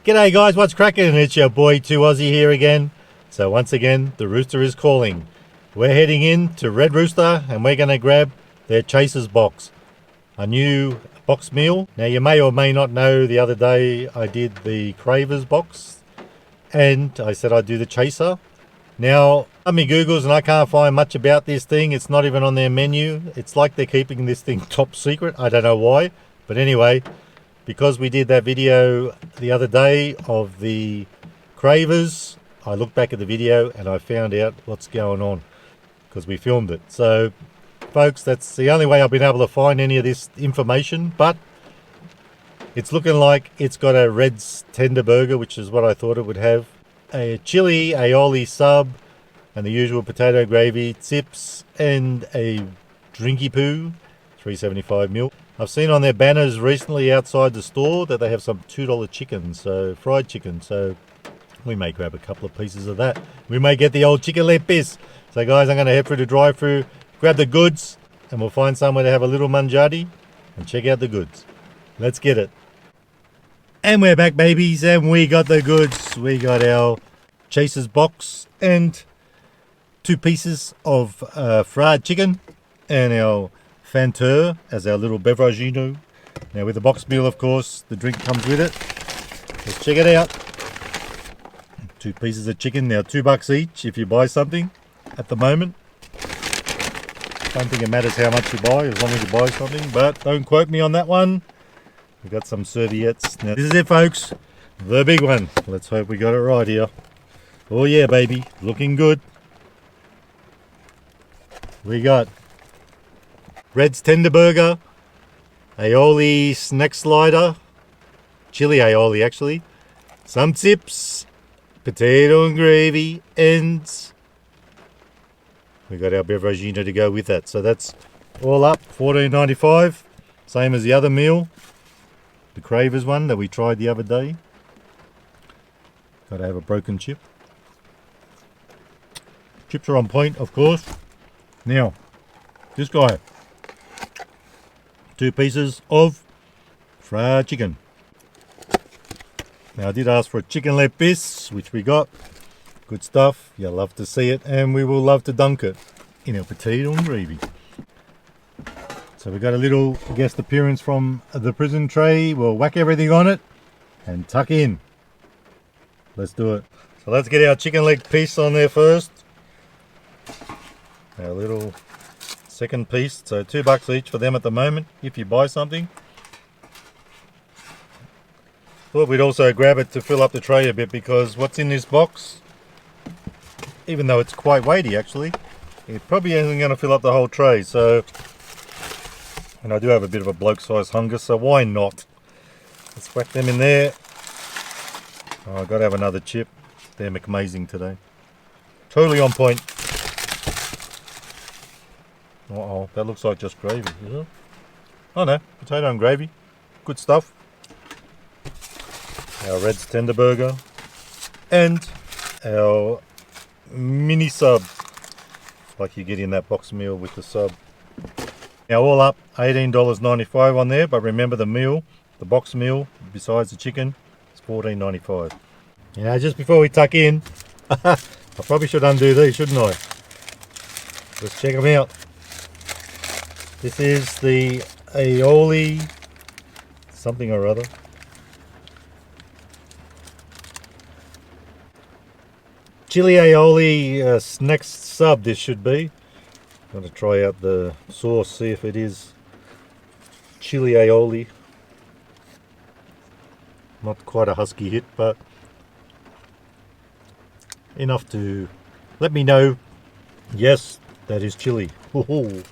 G'day guys, what's cracking? It's your boy 2Aussie here again. So once again, the Rooster is calling. We're heading in to Red Rooster and we're going to grab their Chasers box. A new box meal. Now you may or may not know the other day I did the Cravers box and I said I'd do the Chaser. Now, I'm in Googles and I can't find much about this thing. It's not even on their menu. It's like they're keeping this thing top secret. I don't know why. But anyway, because we did that video the other day of the Cravers, I looked back at the video and I found out what's going on because we filmed it. So, folks, that's the only way I've been able to find any of this information. But it's looking like it's got a Red's tender burger, which is what I thought it would have. A chili aioli sub and the usual potato gravy, chips and a drinky poo, 375ml. I've seen on their banners recently outside the store that they have some $2 chicken, so fried chicken, so we may grab a couple of pieces of that. We may get the old chicken leg piece. So guys, I'm going to head through the drive-thru, grab the goods, and we'll find somewhere to have a little mangiati and check out the goods. Let's get it. And we're back, babies, and we got the goods. We got our Chasers box and 2 pieces of fried chicken and our Fanteur as our little beveragino. Now with the box meal, of course, the drink comes with it. Let's check it out. 2 pieces of chicken, now $2 each if you buy something at the moment. Don't think it matters how much you buy as long as you buy something, but don't quote me on that one. We got some serviettes. Now this is it, folks, the big one. Let's hope we got it right here. Oh yeah, baby, looking good. We got Red's tender burger, aioli snack slider, chili aioli actually, some chips, potato and gravy, and we got our beveragino to go with that. So that's all up $14.95, same as the other meal, the Cravers one that we tried the other day. Got to have a broken chip. Chips are on point, of course. Now, this guy. 2 pieces of fried chicken. Now I did ask for a chicken leg piece, which we got. Good stuff. You'll love to see it, and we will love to dunk it in our potato and gravy. So we got a little guest appearance from the prison tray. We'll whack everything on it and tuck in. Let's do it. So let's get our chicken leg piece on there first. Our little second piece, so $2 each for them at the moment if you buy something. Thought we'd also grab it to fill up the tray a bit, because what's in this box, even though it's quite weighty actually, it probably isn't going to fill up the whole tray. So, and I do have a bit of a bloke size hunger, so why not? Let's whack them in there. Oh, I've got to have another chip. They're amazing today, totally on point. Uh-oh, that looks like just gravy, is it? Oh no, potato and gravy. Good stuff. Our Red's tender burger. And our mini sub, like you get in that box meal with the sub. Now all up, $18.95 on there, but remember the meal, the box meal, besides the chicken, is $14.95. Now just before we tuck in, I probably should undo these, shouldn't I? Let's check them out. This is the aioli something or other. Chili aioli snack sub this should be. I'm going to try out the sauce, see if it is chili aioli. Not quite a husky hit, but enough to let me know, yes, that is chili. Ooh.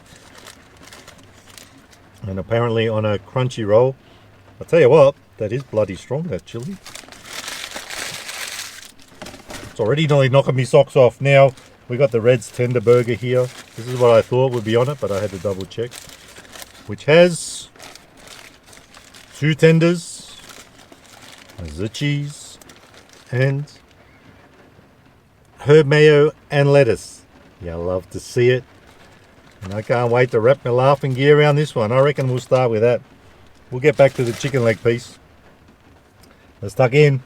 And apparently on a crunchy roll. I'll tell you what, that is bloody strong, that chili. It's already nearly knocking me socks off. Now, we got the Red's tender burger here. This is what I thought would be on it, but I had to double check. Which has 2 tenders, the cheese, and herb mayo and lettuce. You'll love to see it. And I can't wait to wrap my laughing gear around this one. I reckon we'll start with that. We'll get back to the chicken leg piece. Let's tuck in.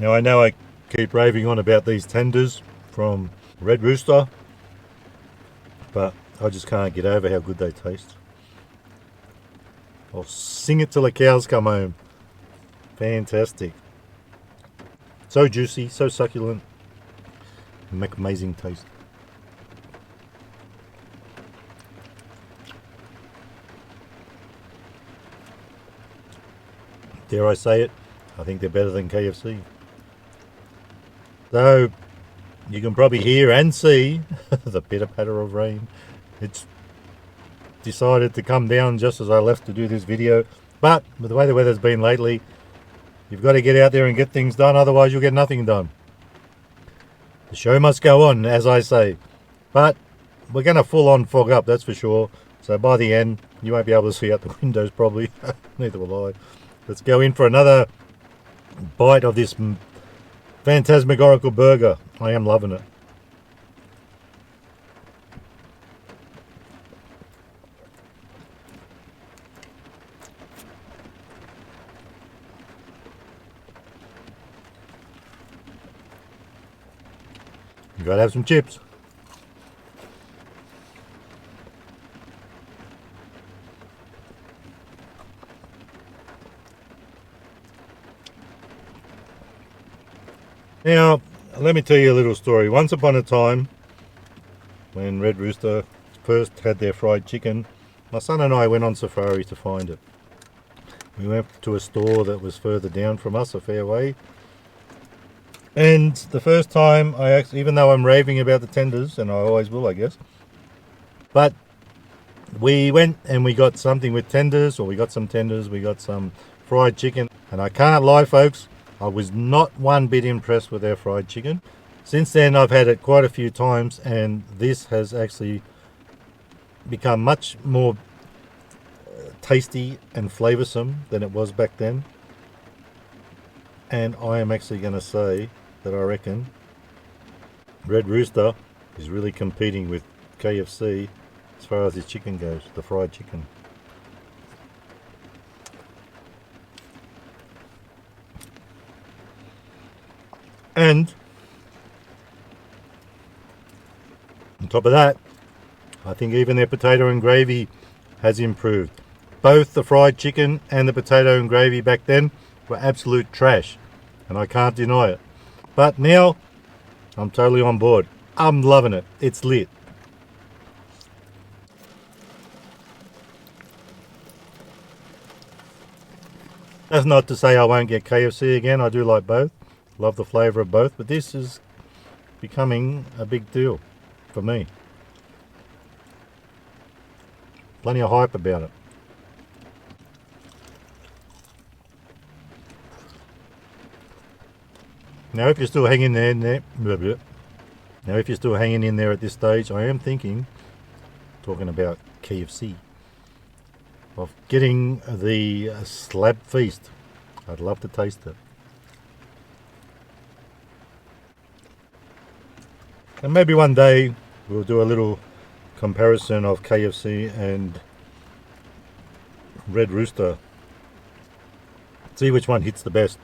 Now I know I keep raving on about these tenders from Red Rooster, but I just can't get over how good they taste. I'll sing it till the cows come home. Fantastic. So juicy, so succulent, and make amazing taste. Dare I say it, I think they're better than KFC. Though you can probably hear and see the pitter patter of rain. It's decided to come down just as I left to do this video. But with the way the weather's been lately, you've got to get out there and get things done, otherwise you'll get nothing done. The show must go on, as I say. But we're going to full on fog up, that's for sure. So by the end, you won't be able to see out the windows probably. Neither will I. Let's go in for another bite of this phantasmagorical burger. I am loving it. You gotta have some chips. Now, let me tell you a little story. Once upon a time, when Red Rooster first had their fried chicken, my son and I went on safari to find it. We went to a store that was further down from us, a fair way. And the first time I actually, even though I'm raving about the tenders, and I always will, I guess, but we went and we got something with tenders, or we got some tenders, we got some fried chicken. And I can't lie, folks, I was not one bit impressed with their fried chicken. Since then, I've had it quite a few times, and this has actually become much more tasty and flavoursome than it was back then. And I am actually going to say that I reckon Red Rooster is really competing with KFC as far as his chicken goes, the fried chicken. And on top of that, I think even their potato and gravy has improved. Both the fried chicken and the potato and gravy back then were absolute trash, and I can't deny it. But now, I'm totally on board. I'm loving it. It's lit. That's not to say I won't get KFC again. I do like both. Love the flavour of both, but this is becoming a big deal for me. Plenty of hype about it. Now if you're still hanging in there at this stage, I am thinking, talking about KFC, of getting the slab feast. I'd love to taste it. And maybe one day we'll do a little comparison of KFC and Red Rooster. See which one hits the best.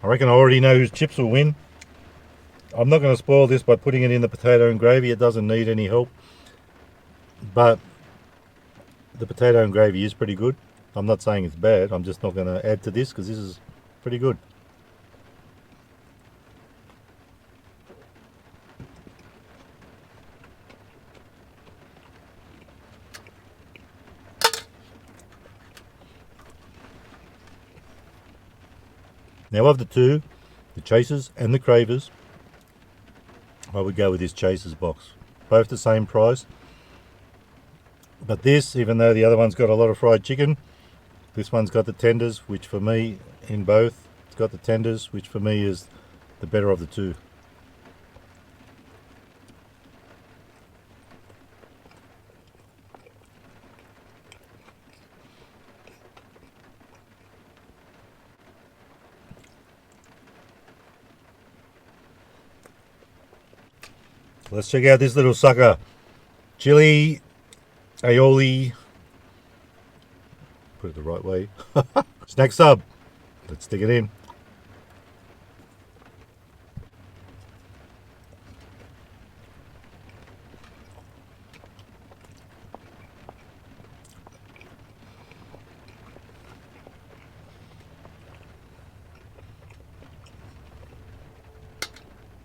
I reckon I already know whose chips will win. I'm not going to spoil this by putting it in the potato and gravy. It doesn't need any help. But the potato and gravy is pretty good. I'm not saying it's bad. I'm just not going to add to this because this is pretty good. Now of the two, the Chasers and the Cravers, I would go with this Chasers box. Both the same price. But this, even though the other one's got a lot of fried chicken, this one's got the tenders, which for me, in both, it's got the tenders, which for me is the better of the two. Let's check out this little sucker. Chili Aioli Put it the right way. Snack sub. Let's stick it in.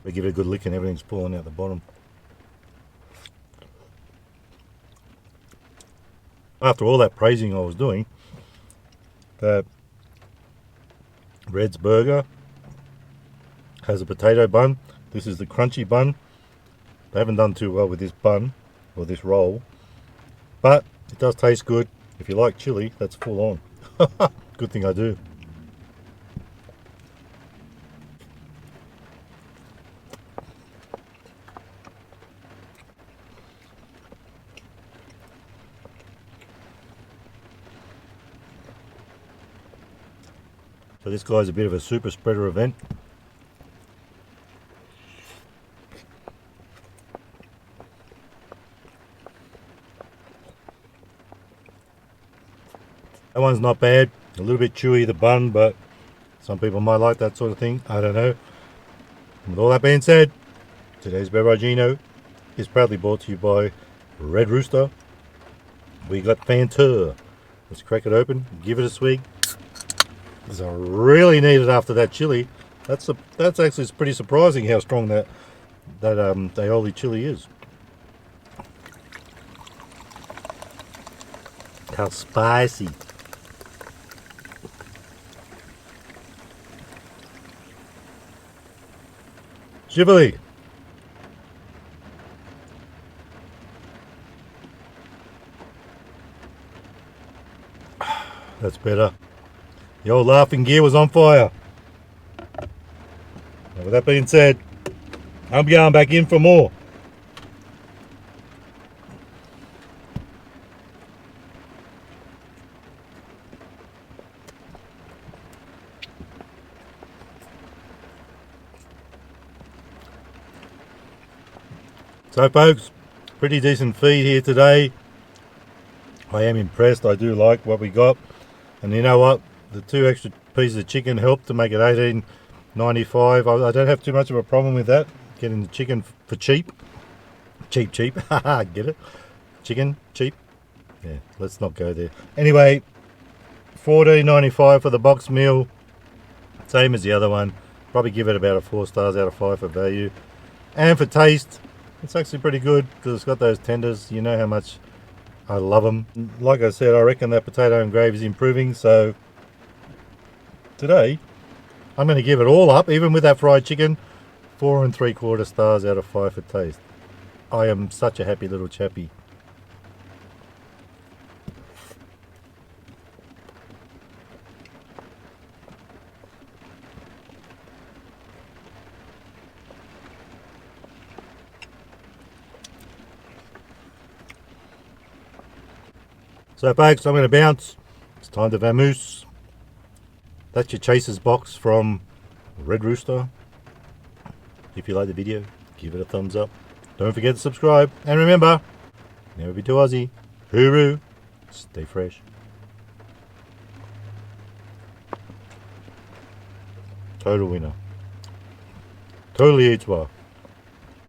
We give it a good lick and everything's pulling out the bottom. After all that praising I was doing, that Red's Burger has a potato bun. This is the crunchy bun. They haven't done too well with this bun or this roll, but it does taste good. If you like chili, that's full on. Good thing I do. So this guy's a bit of a super spreader event. That one's not bad. A little bit chewy, the bun, but some people might like that sort of thing. I don't know. With all that being said, today's Beveragino is proudly brought to you by Red Rooster. We got Fanta. Let's crack it open, give it a swig. Because I really need it after that chili. That's actually pretty surprising how strong that Aioli chili is. How spicy. Shively. That's better. The old laughing gear was on fire. Now, with that being said, I'm going back in for more. So folks, pretty decent feed here today. I am impressed. I do like what we got. And you know what? The 2 extra pieces of chicken helped to make it $18.95. I don't have too much of a problem with that. Getting the chicken for cheap. Cheap. Get it? Chicken, cheap. Yeah, let's not go there. Anyway, $14.95 for the box meal. Same as the other one. Probably give it about a 4 stars out of 5 for value. And for taste, it's actually pretty good because it's got those tenders. You know how much I love them. Like I said, I reckon that potato and gravy is improving. So today, I'm going to give it all up, even with that fried chicken, 4 3/4 stars out of 5 for taste. I am such a happy little chappy. So folks, I'm going to bounce. It's time to vamoose. That's your Chaser's box from Red Rooster. If you like the video, give it a thumbs up. Don't forget to subscribe. And remember, never be too Aussie. Hooroo. Stay fresh. Total winner. Totally eats well.